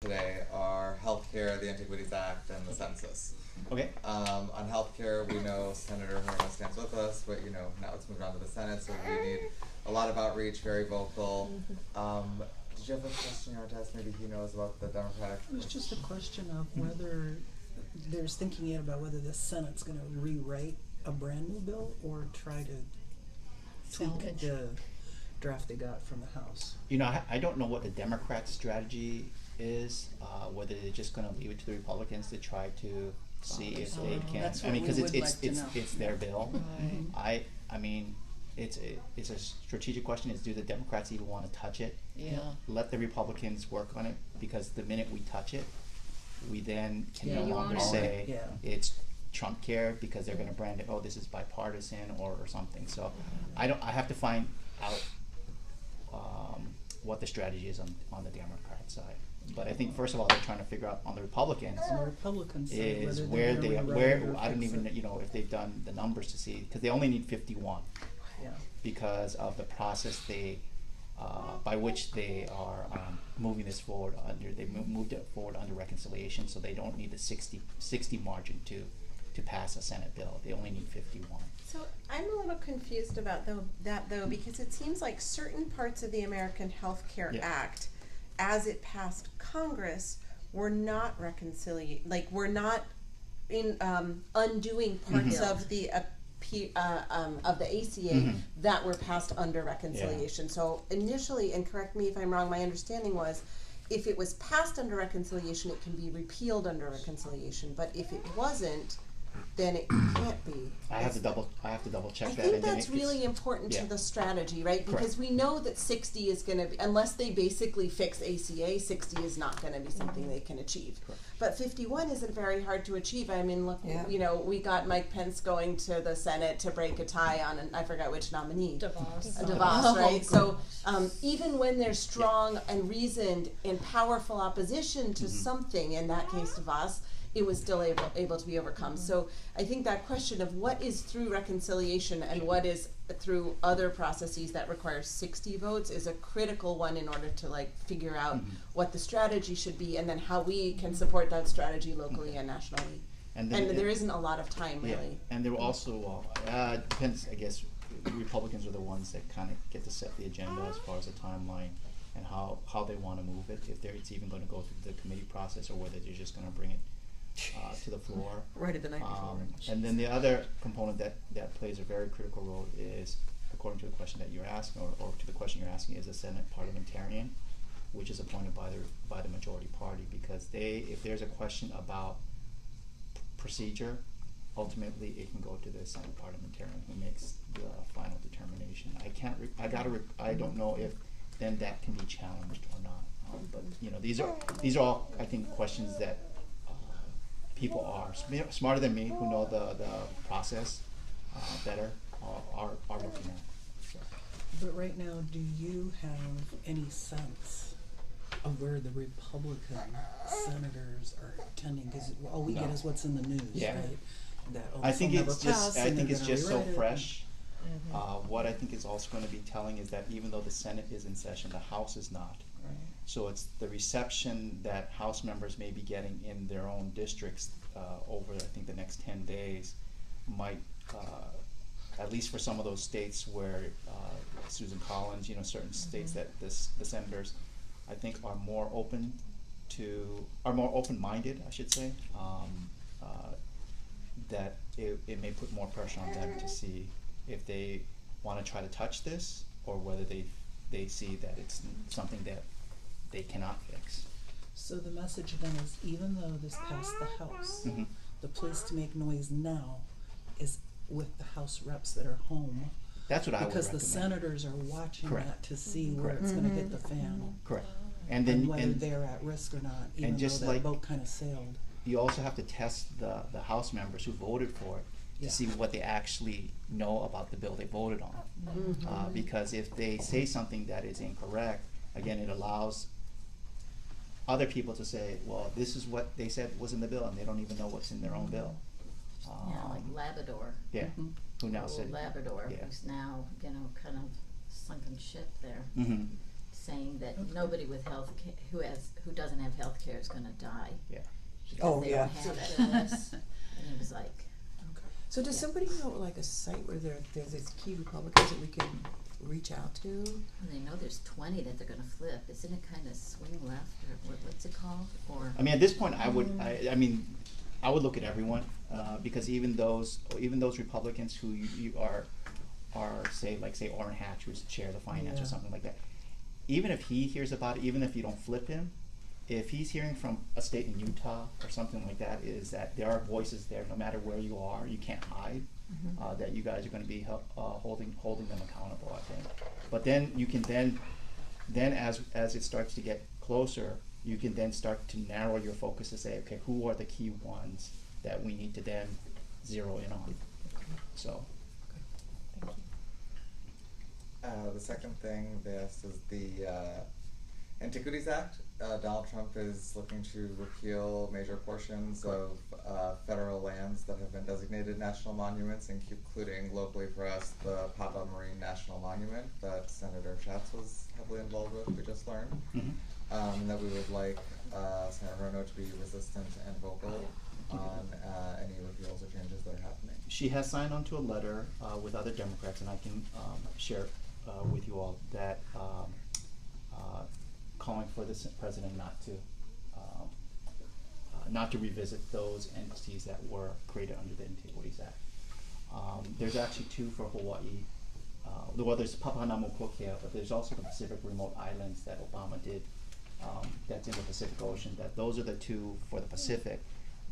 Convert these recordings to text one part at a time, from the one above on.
today are healthcare, the Antiquities Act, and the census. Okay. On healthcare, we know Senator Hirono stands with us, but now it's moved on to the Senate, so we need a lot of outreach, very vocal. Did you have a question you wanted to ask? Maybe he knows about the Democratic. It was just a question of whether there's thinking yet about whether the Senate's going to rewrite a brand new bill or try to tweak the draft they got from the House. I don't know what the Democrats' strategy is, whether they're just going to leave it to the Republicans to try to see if they can. That's I mean, what because we would like to know. it's their bill. Right. I mean, it's a strategic question: is do the Democrats even want to touch it? Yeah. Let the Republicans work on it, because the minute we touch it, we then can Yeah, no you longer own it. say Yeah. it's Trump care, because they're going to brand it, oh, this is bipartisan or something. So I have to find out what the strategy is on the Democrat side. But I think first of all they're trying to figure out on the Republicans On the Republican side, is whether where they're they gonna where rewrite it or I don't fix even it. if they've done the numbers to see, because they only need 51 Yeah. because of the process they by which they are moving this forward under. They moved it forward under reconciliation, so they don't need the 60 margin to pass a Senate bill. They only need 51. So I'm a little confused about that because it seems like certain parts of the American Health Care Yeah. Act, as it passed Congress, were not we're not in undoing parts of the ACA that were passed under reconciliation. So initially, and correct me if I'm wrong, my understanding was if it was passed under reconciliation, it can be repealed under reconciliation. But if it wasn't, then it can't be. I have to double check I that. think and then that's it's- really important to yeah. the strategy, right? Correct. Because we know that 60 is going to be, unless they basically fix ACA, 60 is not going to be something they can achieve. Correct. But 51 isn't very hard to achieve. I mean, look, Yeah. we got Mike Pence going to the Senate to break a tie on, I forgot which nominee. DeVos. DeVos, right? So even when there's strong and reasoned and powerful opposition to something, in that case DeVos, it was still able to be overcome. So I think that question of what is through reconciliation and what is through other processes that require 60 votes is a critical one in order to figure out what the strategy should be and then how we can support that strategy locally and nationally. And And then there isn't a lot of time Yeah, really. and there were also depends. I guess Republicans are the ones that kind of get to set the agenda as far as the timeline and how they want to move it. If it's even going to go through the committee process or whether they're just going to bring it to the floor. Right at the night before. And then the other component that plays a very critical role is, according to the question that you're asking, or to the question you're asking, is a Senate parliamentarian, which is appointed by the majority party, because if there's a question about procedure, ultimately it can go to the Senate parliamentarian who makes the final determination. I don't know if then that can be challenged or not. But these are all, I think, questions that people are smarter than me, who know the process better, are looking at. So. But right now, do you have any sense of where the Republican senators are tending? Because all we get is what's in the news, Yeah. right? That, I think this will it's never just pass, and they're gonna so rewrite it. fresh. What I think is also going to be telling is that even though the Senate is in session, the House is not. Right. So it's the reception that House members may be getting in their own districts over, I think, the next 10 days might, at least for some of those states where Susan Collins, certain states that the senators, I think, are more open-minded, I should say, that it may put more pressure on them to see if they want to try to touch this or whether they see that it's something that they cannot fix. So the message then is, even though this passed the House, Mhm. the place to make noise now is with the House reps that are home. That's what I would Because the recommend. senators are watching Correct. that to see where Correct. it's going to hit the fan. Correct. And then whether they're at risk or not, even though just that like- boat kind of sailed. you also have to test the House members who voted for it to Yeah. see what they actually know about the bill they voted on. Because if they say something that is incorrect, again, it allows other people to say, well, this is what they said was in the bill, and they don't even know what's in their own bill. Yeah, like Labrador. Yeah, who now Old said, Labrador, yeah. who's now, kind of sunken ship there. Mhm. saying that nobody with who doesn't have health care is gonna die. Yeah. Because Oh, they yeah. don't have it. And he was like, So does Yeah. somebody know like a site where there's these key Republicans that we can reach out to? and they know there's 20 that they're gonna flip. Isn't it kind of swing left, or what's it called? Or I mean, at this point, I would look at everyone, because even those Republicans who you are say Orrin Hatch, who's the chair of the finance or Yeah. something like that. Even if he hears about it, even if you don't flip him, if he's hearing from a state in Utah or something like that, is that there are voices there, no matter where you are, you can't hide, that you guys are going to be holding them accountable, I think. But then you can then as it starts to get closer, you can then start to narrow your focus to say, okay, who are the key ones that we need to then zero in on? So. Thank you. The second thing they asked is the Antiquities Act. Donald Trump is looking to repeal major portions of federal lands that have been designated national monuments, including locally for us the Papa Marine National Monument that Senator Schatz was heavily involved with, we just learned. And that we would like Senator Hirono to be resistant and vocal on any repeals or changes that are happening. She has signed on to a letter with other Democrats, and I can share with you all that calling for the president not to revisit those entities that were created under the Antiquities Act. There's actually two for Hawaii. Well, there's Papahanaumokuakea, but there's also the Pacific Remote Islands that Obama did. That's in the Pacific Ocean. That those are the two for the Pacific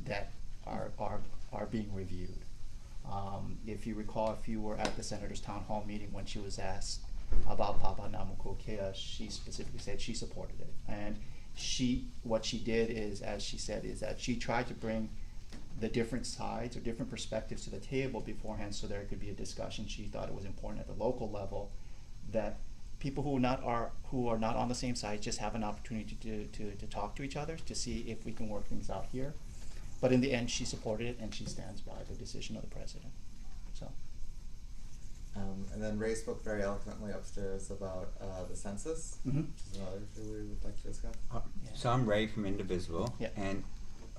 that are being reviewed. If you recall, if you were at the senator's town hall meeting when she was asked about Papahanaumokuakea, she specifically said she supported it. And what she did is, as she said, is that she tried to bring the different sides or different perspectives to the table beforehand so there could be a discussion. She thought it was important at the local level that people who are not on the same side just have an opportunity to talk to each other to see if we can work things out here. But in the end, she supported it, and she stands by the decision of the president. So. And then Ray spoke very eloquently upstairs about the census, which is another issue we would like to discuss. So I'm Ray from Indivisible, Yeah. and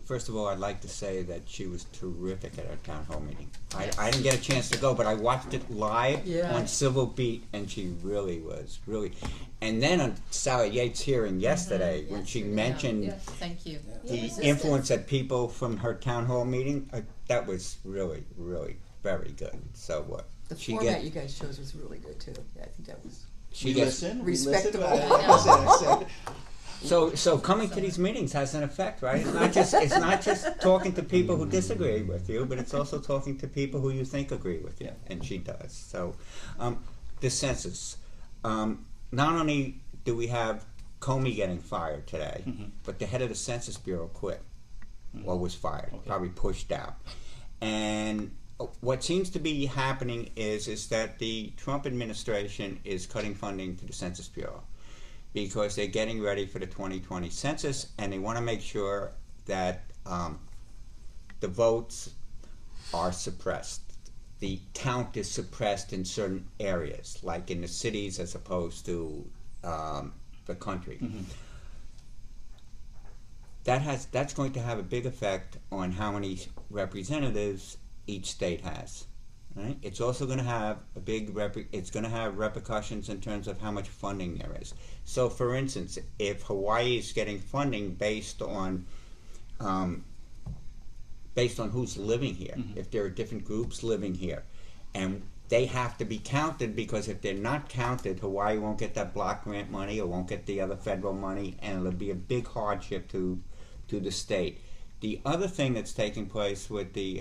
first of all, I'd like to say that she was terrific at our town hall meeting. I didn't get a chance to go, but I watched it live on Civil Beat, and she really was, really. And then on Sally Yates' hearing yesterday, when she mentioned yes, thank you. the influence that people from her town hall meeting, that was really, really very good. So The she format you guys chose was really good too. Yeah, I think that was. she gets Respectable. I said. So coming to these meetings has an effect, right? It's not just talking to people who disagree with you, but it's also talking to people who you think agree with you, and she does. So, the census. Not only do we have Comey getting fired today, but the head of the Census Bureau quit, or was fired, probably pushed out. And what seems to be happening is that the Trump administration is cutting funding to the Census Bureau, because they're getting ready for the 2020 census, and they want to make sure that the votes are suppressed. The count is suppressed in certain areas, like in the cities as opposed to the country. That's going to have a big effect on how many representatives each state has. Right? It's also going to have it's going to have repercussions in terms of how much funding there is. So, for instance, if Hawaii is getting funding based on who's living here, if there are different groups living here, and they have to be counted, because if they're not counted, Hawaii won't get that block grant money or won't get the other federal money, and it'll be a big hardship to the state. The other thing that's taking place with the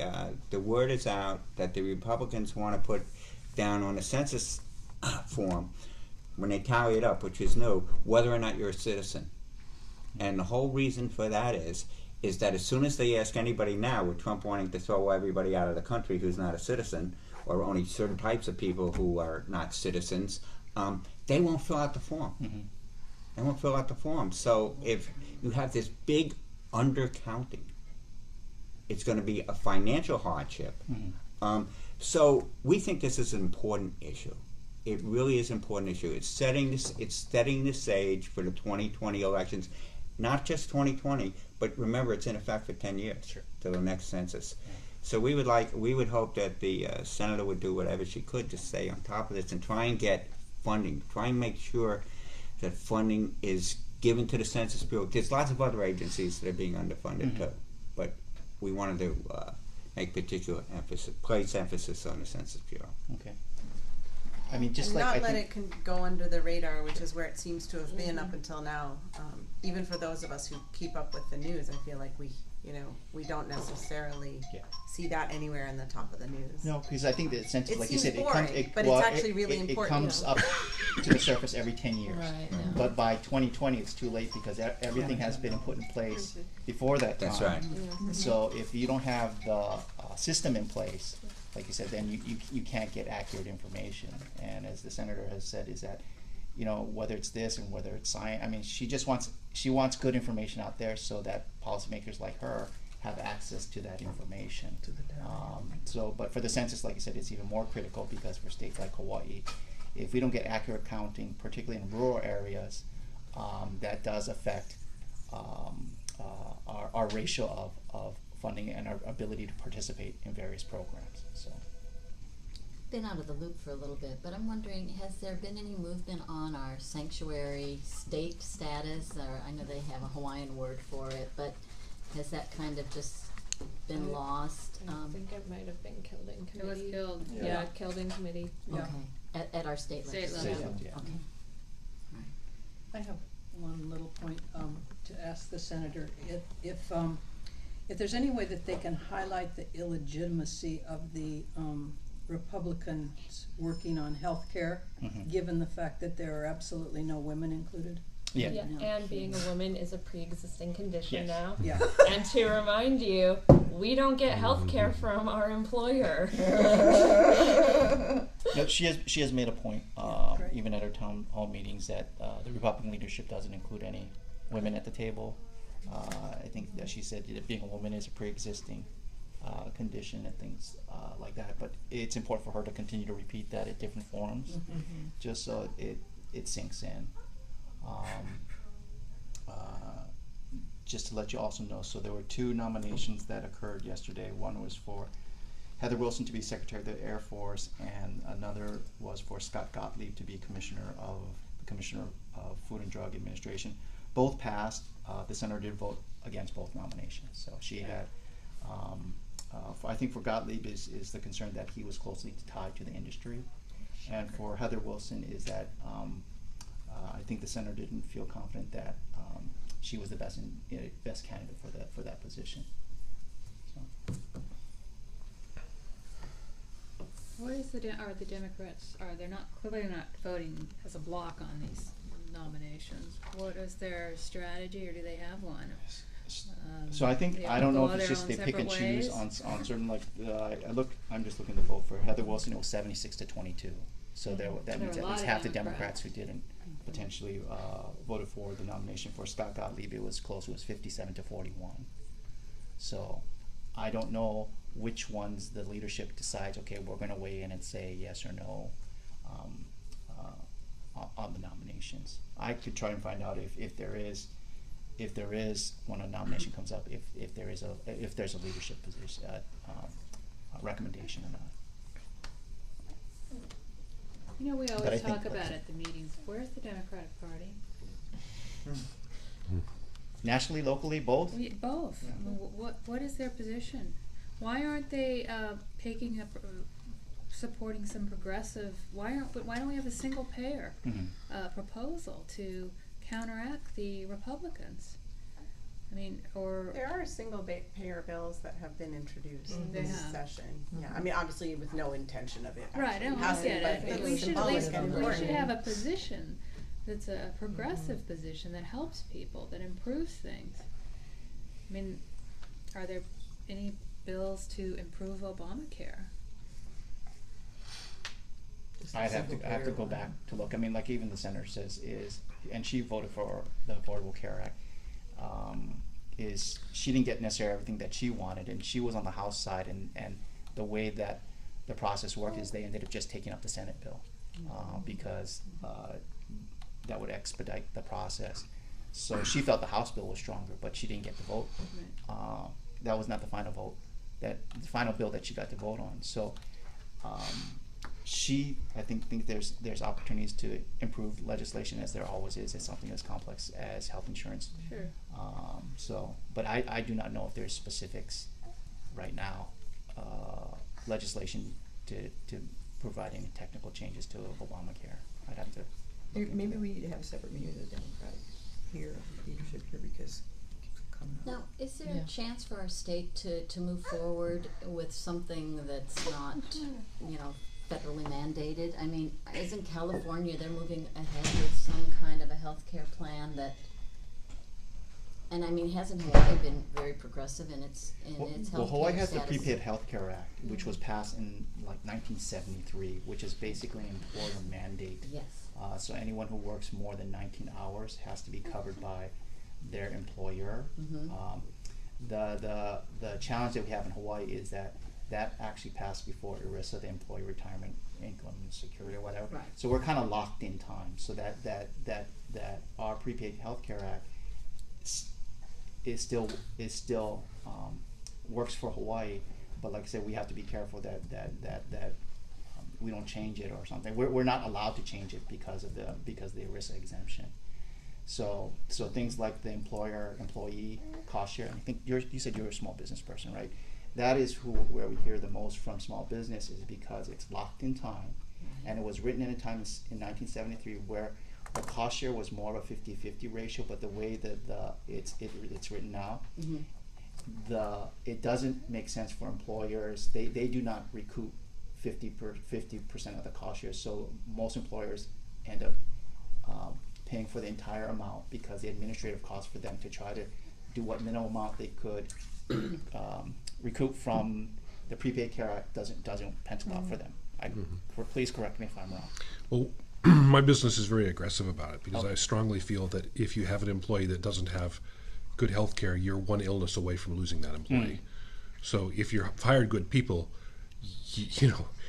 word is out that the Republicans want to put down on the census form, when they tally it up, which is new, whether or not you're a citizen. And the whole reason for that is that as soon as they ask anybody now, with Trump wanting to throw everybody out of the country who's not a citizen, or only certain types of people who are not citizens, they won't fill out the form. They won't fill out the form. So if you have this big undercounting, it's going to be a financial hardship. So we think this is an important issue. it really is an important issue. It's setting the stage for the 2020 elections, not just 2020, but remember it's in effect for 10 years to the next census. So we would hope that the senator would do whatever she could to stay on top of this and try and get funding, try and make sure that funding is given to the Census Bureau. There's lots of other agencies that are being underfunded too, but we wanted to make particular place emphasis on the Census Bureau. Okay. I mean, just and like not I let think, it go under the radar, which is where it seems to have been up until now. Even for those of us who keep up with the news, I feel like we don't necessarily see that anywhere in the top of the news. no, because I think the census, It like you seems said, boring, but it's actually really it important. comes up to the surface every 10 years. Right, yeah. But by 2020, it's too late because everything has been put in place before that time. That's right. So if you don't have the system in place, like you said, then you can't get accurate information. And as the senator has said, is that, whether it's this and whether it's science, I mean, she wants good information out there so that policymakers like her have access to that information. To the data. But for the census, like you said, it's even more critical because for states like Hawaii, if we don't get accurate counting, particularly in rural areas, that does affect our ratio of funding and our ability to participate in various programs. So. Been out of the loop for a little bit, but I'm wondering, has there been any movement on our sanctuary state status? Or I know they have a Hawaiian word for it, but has that kind of just been lost? I think it might have been killed in It was committee. killed. Yeah, killed in committee. Okay, at our state State legislature. level. Yeah. Okay. I have one little point to ask the senator. If there's any way that they can highlight the illegitimacy of the Republicans working on health care, given the fact that there are absolutely no women included. Yeah, and being a woman is a pre-existing condition Yes. now. Yeah. And to remind you, we don't get health care from our employer. No, she has made a point, great. even at her town hall meetings, that the Republican leadership doesn't include any women at the table. I think that she said that being a woman is a pre-existing condition and things like that. But it's important for her to continue to repeat that at different forums, just so it sinks in. Just to let you also know, so there were 2 nominations that occurred yesterday. One was for Heather Wilson to be Secretary of the Air Force, and another was for Scott Gottlieb to be Commissioner of Food and Drug Administration. Both passed. The senator did vote against both nominations. So she had, I think for Gottlieb is the concern that he was closely tied to the industry, and for Heather Wilson is that I think the senator didn't feel confident that she was the best candidate for that position. So. What is the Democrats they're not clearly not voting as a block on these nominations? What is their strategy, or do they have one? So I think They I don't know go if it's their just own they pick and separate choose ways? on certain I'm just looking to vote for Heather Wilson. It was 76-22. So that There means were a at least lot of half the Democrats. Democrats who didn't potentially voted for the nomination. For Scott Gottlieb, it was close. It was 57-41. So I don't know which ones the leadership decides. Okay, we're going to weigh in and say yes or no on the nominations. I could try and find out if there is when a nomination comes up, if there's a leadership position recommendation or not. We But I always think talk about that's- at the meetings, where's the Democratic Party? Nationally, locally, both. Both. Yeah. I mean, what is their position? Why aren't they taking up supporting some progressive? Why don't we have a single payer proposal to counteract the Republicans? I mean, or There are single payer bills that have been introduced They this have. session. Yeah, I mean, obviously with no intention of it right, actually I don't passing, get but it. But it's we should at symbolic least and we should important. have a position that's a progressive position that helps people, that improves things. I mean, are there any bills to improve Obamacare? I have to go back to look. I mean, like even the senator says and she voted for the Affordable Care Act. Is she didn't get necessarily everything that she wanted, and she was on the House side, and the way that the process worked is they ended up just taking up the Senate bill. because that would expedite the process. So she felt the House bill was stronger, but she didn't get to vote. That was not the final vote, the final bill that she got to vote on. So she, I think there's opportunities to improve legislation, as there always is. It's something as complex as health insurance. Sure. But I do not know if there's specifics right now, legislation to provide any technical changes to Obamacare. I'd have to look into Maybe that. we need to have a separate meeting with the Democratic here, leadership here, because it keeps coming up. Now, is there Yeah. a chance for our state to move forward with something that's not, federally mandated? I mean, isn't California, they're moving ahead with some kind of a healthcare plan that, and I mean, hasn't Hawaii been very progressive in its healthcare Well, Hawaii has the status? Prepaid Healthcare Act, which was passed in like 1973, which is basically an employer mandate. Yes. So anyone who works more than 19 hours has to be covered by their employer. The challenge that we have in Hawaii is that actually passed before ERISA, the Employee Retirement Income Security or whatever. Right. So we're kind of locked in time. So that our Prepaid Healthcare Act is still works for Hawaii, but like I said, we have to be careful that we don't change it or something. We're not allowed to change it because of the ERISA exemption. So things like the employee cost share. I think you said you're a small business person, right? That is where we hear the most from small businesses, because it's locked in time, and it was written in a time in 1973 where the cost share was more of a 50-50 ratio, but the way that it's written now, it doesn't make sense for employers. They do not recoup 50% of the cost share, so most employers end up paying for the entire amount, because the administrative cost for them to try to do what minimal amount they could recoup from the Prepaid Care Act doesn't pencil out for them. Please correct me if I'm wrong. Well, my business is very aggressive about it, because Okay. I strongly feel that if you have an employee that doesn't have good health care, you're one illness away from losing that employee. So if you've hired good people,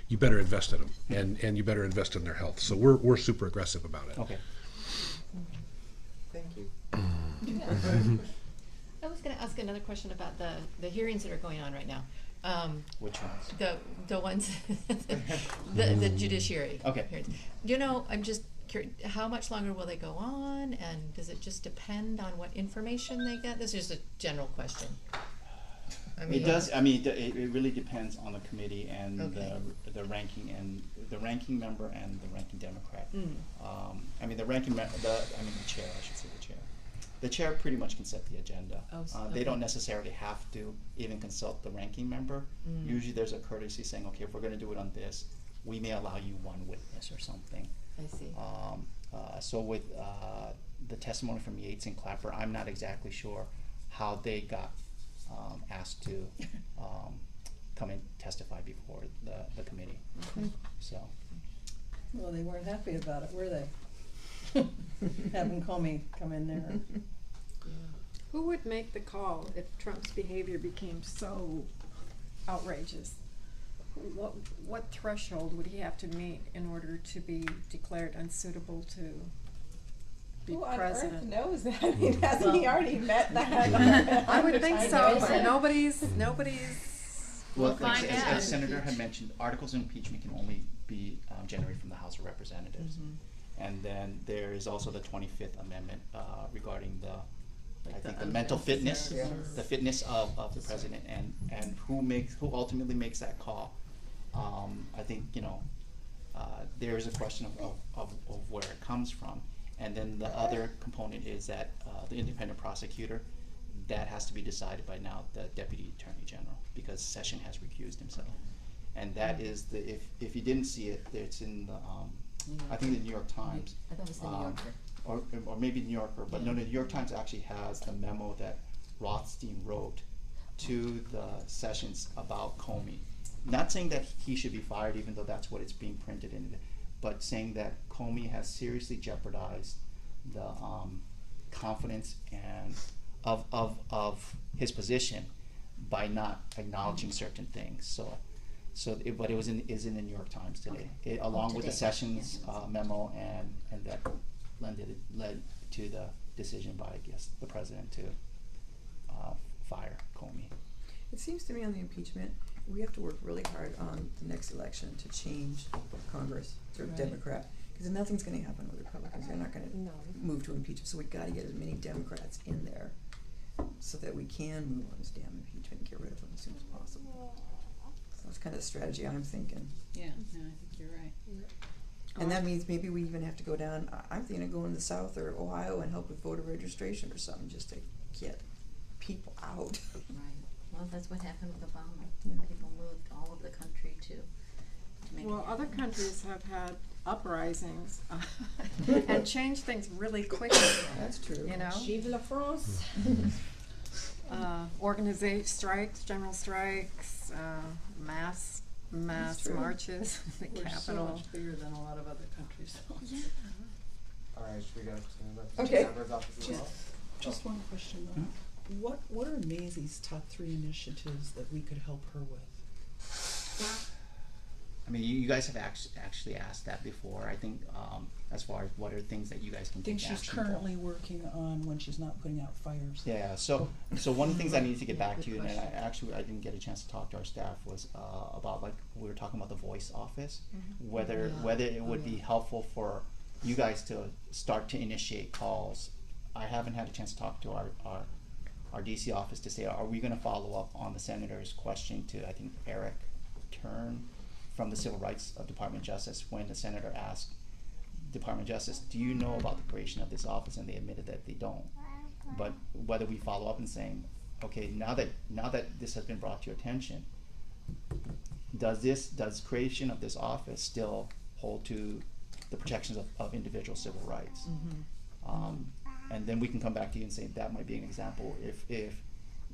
you better invest in them, and you better invest in their health. So we're super aggressive about it. Okay. Thank you. I was going to ask another question about the hearings that are going on right now. Which ones? The ones, the judiciary. Okay. hearings. I'm just curious, how much longer will they go on, and does it just depend on what information they get? This is just a general question. It does. I mean, it really depends on the committee and Okay. the ranking member and the ranking Democrat. I mean, the chair. I should say the chair. The chair pretty much can set the agenda. Oh, so- They okay. don't necessarily have to even consult the ranking member. Usually, there's a courtesy saying, okay, if we're going to do it on this, we may allow you one witness or something. I see. So with the testimony from Yates and Clapper, I'm not exactly sure how they got asked to come and testify before the committee. So. Well, they weren't happy about it, were they? Having Comey come in there. Who would make the call if Trump's behavior became so outrageous? What threshold would he have to meet in order to be declared unsuitable to be Who on president? earth knows that? I mean, hasn't he already met that? I would think so, I know. but nobody's. Well, We'll find out. as Senator had mentioned, articles of impeachment can only be generated from the House of Representatives. And then there is also the 25th Amendment regarding the mental fitness, the fitness of the president, and who ultimately makes that call. I think there is a question of where it comes from, and then the other component is that the independent prosecutor, that has to be decided by now the Deputy Attorney General, because Session has recused himself, and that is if you didn't see it, it's in the I think the New York Times. I thought it was the New Yorker. Or maybe New Yorker, but no, the New York Times actually has the memo that Rothstein wrote to the Sessions about Comey. Not saying that he should be fired, even though that's what it's being printed in, but saying that Comey has seriously jeopardized the confidence and of his position by not acknowledging certain things. So, but it was is in the New York Times today, along with the today. Sessions Yeah. memo, and that led to the decision by, I guess, the president to fire Comey. It seems to me on the impeachment, we have to work really hard on the next election to change Congress to Right. Democrat, because nothing's gonna happen with Republicans, they're not gonna move to impeach him, so we gotta get as many Democrats in there so that we can move on this damn impeachment and get rid of him as soon as possible. So that's kind of the strategy I'm thinking. Yeah, no, I think you're right. And that means maybe we even have to go down, I'm thinking of going to the South or Ohio and help with voter registration or something, just to get people out. Right. Well, that's what happened with Obama. Yeah. People moved all over the country to make Well, it other happen. countries have had uprisings and changed things really quickly. That's true. You know, Vive la France. organization strikes, general strikes, mass true. marches, the We're so Capitol. much bigger than a lot of other countries, though. Alright, should we go to the Okay. Chamber's office as well? Just one question though. What are Mazie's top 3 initiatives that we could help her with? I mean, you guys have actually asked that before. I think as far as what are things that you guys can I think take she's action for. currently working on when she's not putting out fires. Yeah, so one of the things I need to get Yeah, back good to you, and question. I didn't get a chance to talk to our staff, was about, like, we were talking about the voice office, whether it would be helpful for you guys to start to initiate calls. I haven't had a chance to talk to our DC office to say, are we gonna follow up on the senator's question to, I think, Eric Turn from the Civil Rights Department of Justice, when the senator asked Department of Justice, do you know about the creation of this office? And they admitted that they don't. But whether we follow up and saying, okay, now that this has been brought to your attention, does creation of this office still hold to the protections of individual civil rights? And then we can come back to you and say that might be an example if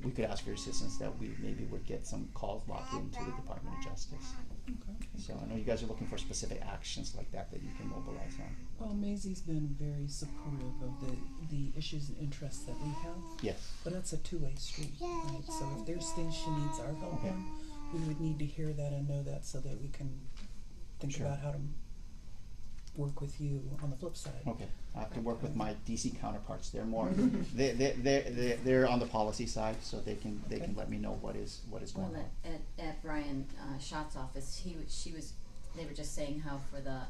we could ask for your assistance, that we maybe would get some calls locked into the Department of Justice. Okay. So I know you guys are looking for specific actions like that you can mobilize on. Well, Mazie's been very supportive of the issues and interests that we have. Yes. But that's a two-way street, right? So if there's things she needs our help Okay. in, we would need to hear that and know that so that we can think Sure. about how to work with you on the flip side. Okay, I have to work with my DC counterparts. They're more, they're on the policy side, so they can let me know what is going Well, on. at Brian Schott's office, they were just saying how for the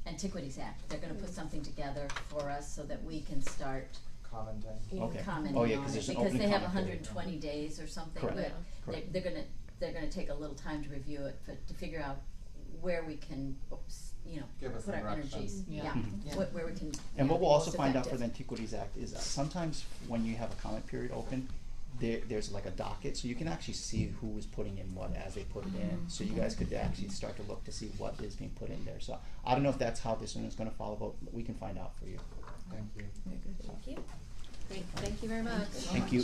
Antiquities Act, they're gonna put something together for us so that we can start Commenting. Okay. commenting Oh, yeah, on 'cause it, there's an because opening they have comment period. 120 days or something, Correct. but Correct. they're gonna take a little time to review it, to figure out where we can, Give us put our direction. energies, Yeah. Mhm. where we can, And what be we'll also most find out for the effective. Antiquities Act is that sometimes when you have a comment period open, there's like a docket, so you can actually see who is putting in what as they put it in. So you guys could actually start to look to see what is being put in there. So I don't know if that's how this one is gonna follow, but we can find out for you. Thank you. Thank you. Great, thank you very much. Thank you.